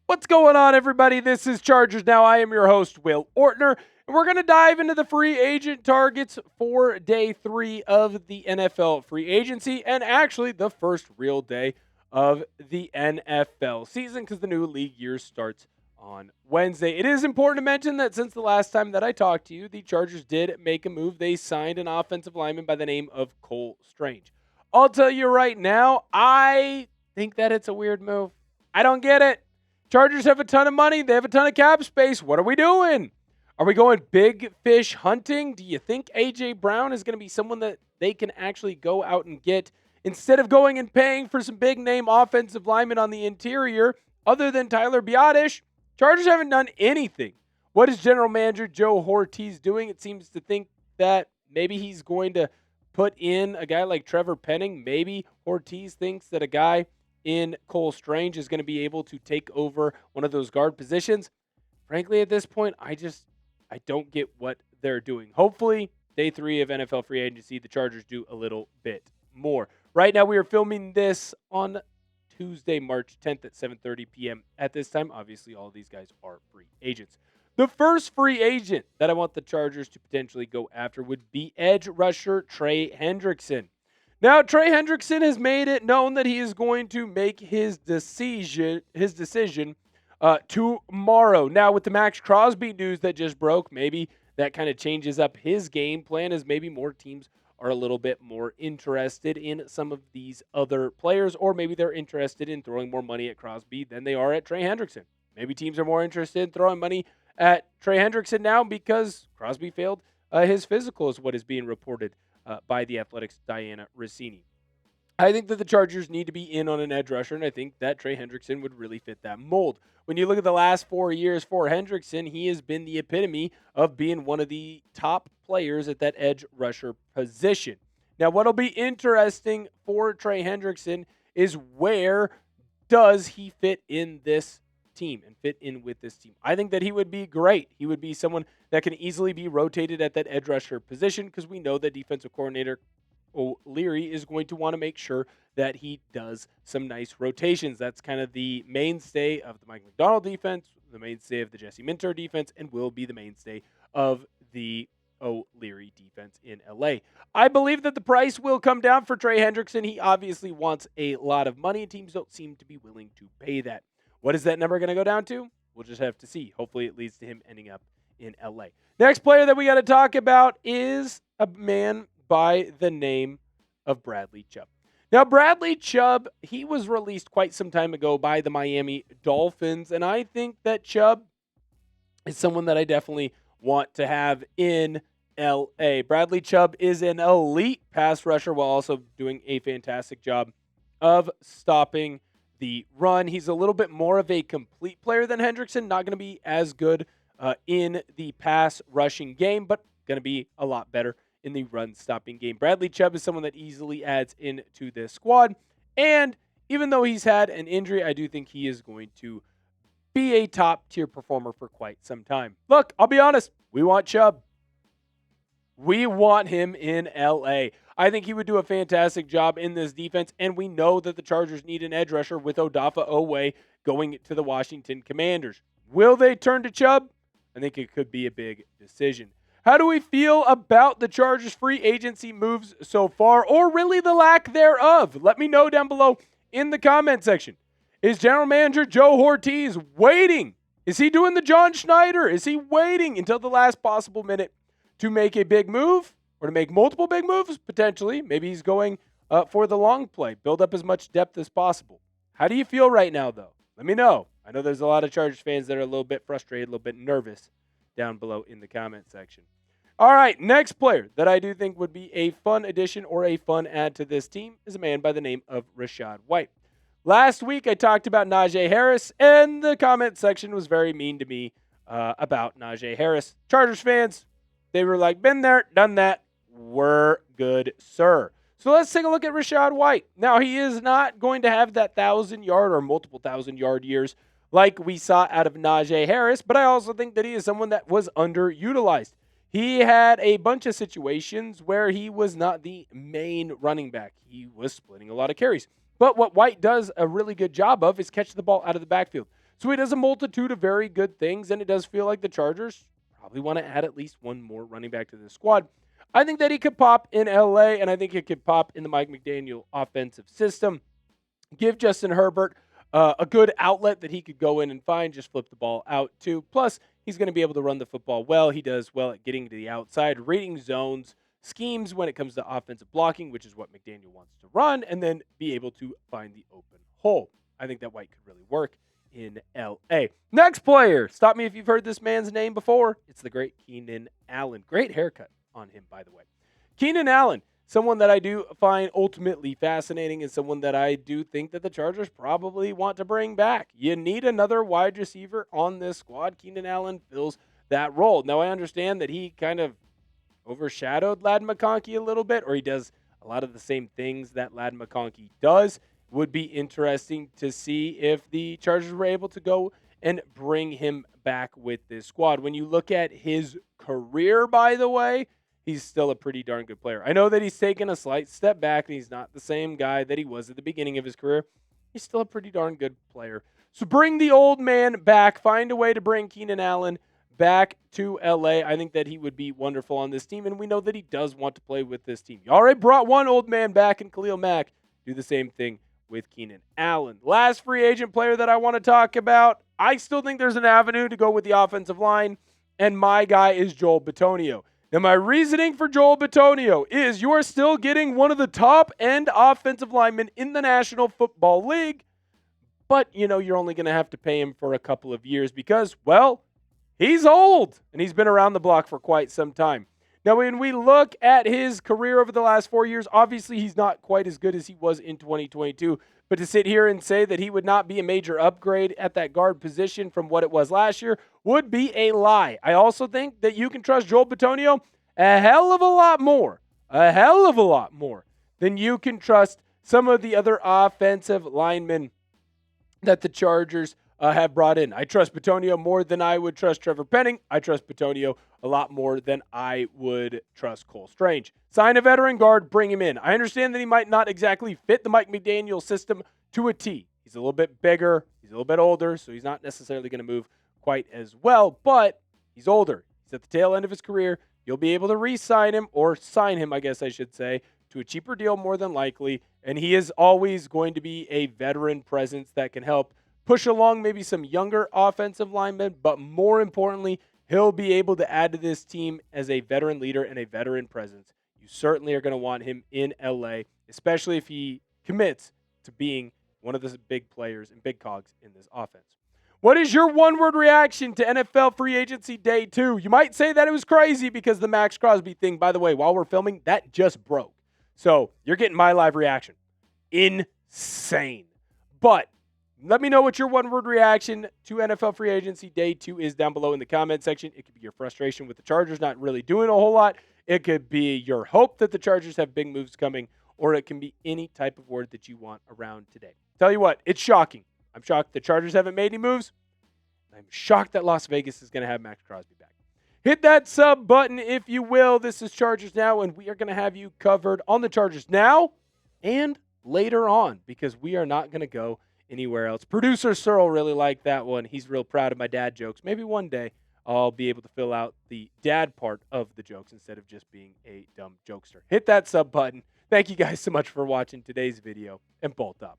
What's going on, everybody? This is Chargers Now. I am your host, Will Ortner, and we're going to dive into the free agent targets for day 3 of the NFL free agency, and actually the first real day of the NFL season because the new league year starts on Wednesday. It is important to mention that since the last time that I talked to you, the Chargers did make a move. They signed an offensive lineman by the name of Cole Strange. I'll tell you right now, I think that it's a weird move. I don't get it. Chargers have a ton of money. They have a ton of cap space. What are we doing? Are we going big fish hunting? Do you think A.J. Brown is going to be someone that they can actually go out and get instead of going and paying for some big-name offensive linemen on the interior other than Tyler Biadasz? Chargers haven't done anything. What is general manager Joe Hortiz doing? It seems to think that maybe he's going to put in a guy like Trevor Penning. Maybe Hortiz thinks that a guy in Cole Strange is going to be able to take over one of those guard positions. Frankly, at this point, I don't get what they're doing. Hopefully, day 3 of NFL free agency, the Chargers do a little bit more. Right now, we are filming this on Tuesday, March 10th at 7:30 p.m. At this time, obviously, all of these guys are free agents. The first free agent that I want the Chargers to potentially go after would be edge rusher Trey Hendrickson. Now, Trey Hendrickson has made it known that he is going to make his decision tomorrow. Now, with the Max Crosby news that just broke, maybe that kind of changes up his game plan as maybe more teams are a little bit more interested in some of these other players, or maybe they're interested in throwing more money at Crosby than they are at Trey Hendrickson. Maybe teams are more interested in throwing money at Trey Hendrickson now because Crosby failed his physical, is what is being reported by the Athletics' Diana Rossini. I think that the Chargers need to be in on an edge rusher, and I think that Trey Hendrickson would really fit that mold. When you look at the last 4 years for Hendrickson, he has been the epitome of being one of the top players at that edge rusher position. Now, what'll be interesting for Trey Hendrickson is where does he fit in this team and fit in with this team. I think that he would be great. He would be someone that can easily be rotated at that edge rusher position because we know that defensive coordinator O'Leary is going to want to make sure that he does some nice rotations. That's kind of the mainstay of the Mike McDonald defense, the mainstay of the Jesse Minter defense, and will be the mainstay of the O'Leary defense in LA. I believe that the price will come down for Trey Hendrickson. He obviously wants a lot of money, and teams don't seem to be willing to pay that. What is that number going to go down to? We'll just have to see. Hopefully it leads to him ending up in LA. Next player that we got to talk about is a man by the name of Bradley Chubb. Now, Bradley Chubb, he was released quite some time ago by the Miami Dolphins, and I think that Chubb is someone that I definitely want to have in LA. Bradley Chubb is an elite pass rusher while also doing a fantastic job of stopping the run. He's a little bit more of a complete player than Hendrickson. Not going to be as good in the pass rushing game, but going to be a lot better in the run stopping game. Bradley Chubb is someone that easily adds into this squad. And even though he's had an injury, I do think he is going to be a top tier performer for quite some time. Look, I'll be honest. We want Chubb. We want him in LA. I think he would do a fantastic job in this defense, and we know that the Chargers need an edge rusher with Odafe Oweh going to the Washington Commanders. Will they turn to Chubb? I think it could be a big decision. How do we feel about the Chargers' free agency moves so far, or really the lack thereof? Let me know down below in the comment section. Is General Manager Joe Hortiz waiting? Is he doing the John Schneider? Is he waiting until the last possible minute to make a big move? Or to make multiple big moves, potentially. Maybe he's going for the long play. Build up as much depth as possible. How do you feel right now, though? Let me know. I know there's a lot of Chargers fans that are a little bit frustrated, a little bit nervous down below in the comment section. All right, next player that I do think would be a fun addition or a fun add to this team is a man by the name of Rachaad White. Last week, I talked about Najee Harris, and the comment section was very mean to me about Najee Harris. Chargers fans, they were like, been there, done that. We're good, sir. So let's take a look at Rachaad White. Now, he is not going to have that 1,000-yard or multiple 1,000-yard years like we saw out of Najee Harris, but I also think that he is someone that was underutilized. He had a bunch of situations where he was not the main running back. He was splitting a lot of carries. But what White does a really good job of is catch the ball out of the backfield. So he does a multitude of very good things, and it does feel like the Chargers probably want to add at least one more running back to the squad. I think that he could pop in LA, and I think he could pop in the Mike McDaniel offensive system. Give Justin Herbert a good outlet that he could go in and find, just flip the ball out to. Plus, he's going to be able to run the football well. He does well at getting to the outside, reading zones, schemes when it comes to offensive blocking, which is what McDaniel wants to run, and then be able to find the open hole. I think that White could really work in L.A. Next player. Stop me if you've heard this man's name before. It's the great Keenan Allen. Great haircut on him, by the way. Keenan Allen, someone that I do find ultimately fascinating, and someone that I do think that the Chargers probably want to bring back. You need another wide receiver on this squad. Keenan Allen fills that role. Now, I understand that he kind of overshadowed Ladd McConkey a little bit, or he does a lot of the same things that Ladd McConkey does. Would be interesting to see if the Chargers were able to go and bring him back with this squad. When you look at his career, by the way, he's still a pretty darn good player. I know that he's taken a slight step back and he's not the same guy that he was at the beginning of his career. He's still a pretty darn good player. So bring the old man back. Find a way to bring Keenan Allen back to LA. I think that he would be wonderful on this team, and we know that he does want to play with this team. You already brought one old man back in Khalil Mack. Do the same thing with Keenan Allen. Last free agent player that I want to talk about, I still think there's an avenue to go with the offensive line, and my guy is Joel Bitonio. Now, my reasoning for Joel Bitonio is you are still getting one of the top-end offensive linemen in the National Football League, but, you're only going to have to pay him for a couple of years because, well, he's old, and he's been around the block for quite some time. Now, when we look at his career over the last 4 years, obviously he's not quite as good as he was in 2022. But to sit here and say that he would not be a major upgrade at that guard position from what it was last year would be a lie. I also think that you can trust Joel Bitonio a hell of a lot more than you can trust some of the other offensive linemen that the Chargers have brought in. I trust Bitonio more than I would trust Trevor Penning. I trust Bitonio a lot more than I would trust Cole Strange. Sign a veteran guard, bring him in. I understand that he might not exactly fit the Mike McDaniel system to a T. He's a little bit bigger, he's a little bit older, so he's not necessarily going to move quite as well, but he's older. He's at the tail end of his career. You'll be able to re-sign him, or sign him, I guess I should say, to a cheaper deal more than likely, and he is always going to be a veteran presence that can help push along maybe some younger offensive linemen, but more importantly, he'll be able to add to this team as a veteran leader and a veteran presence. You certainly are going to want him in LA, especially if he commits to being one of the big players and big cogs in this offense. What is your one-word reaction to NFL free agency day 2? You might say that it was crazy because the Max Crosby thing, by the way, while we're filming, that just broke. So you're getting my live reaction. Insane. But let me know what your one-word reaction to NFL free agency day 2 is down below in the comment section. It could be your frustration with the Chargers not really doing a whole lot. It could be your hope that the Chargers have big moves coming, or it can be any type of word that you want around today. Tell you what, it's shocking. I'm shocked the Chargers haven't made any moves. I'm shocked that Las Vegas is going to have Max Crosby back. Hit that sub button if you will. This is Chargers Now, and we are going to have you covered on the Chargers now and later on because we are not going to go anywhere else. Producer Searle really liked that one. He's real proud of my dad jokes. Maybe one day I'll be able to fill out the dad part of the jokes instead of just being a dumb jokester. Hit that sub button. Thank you guys so much for watching today's video, and bolt up.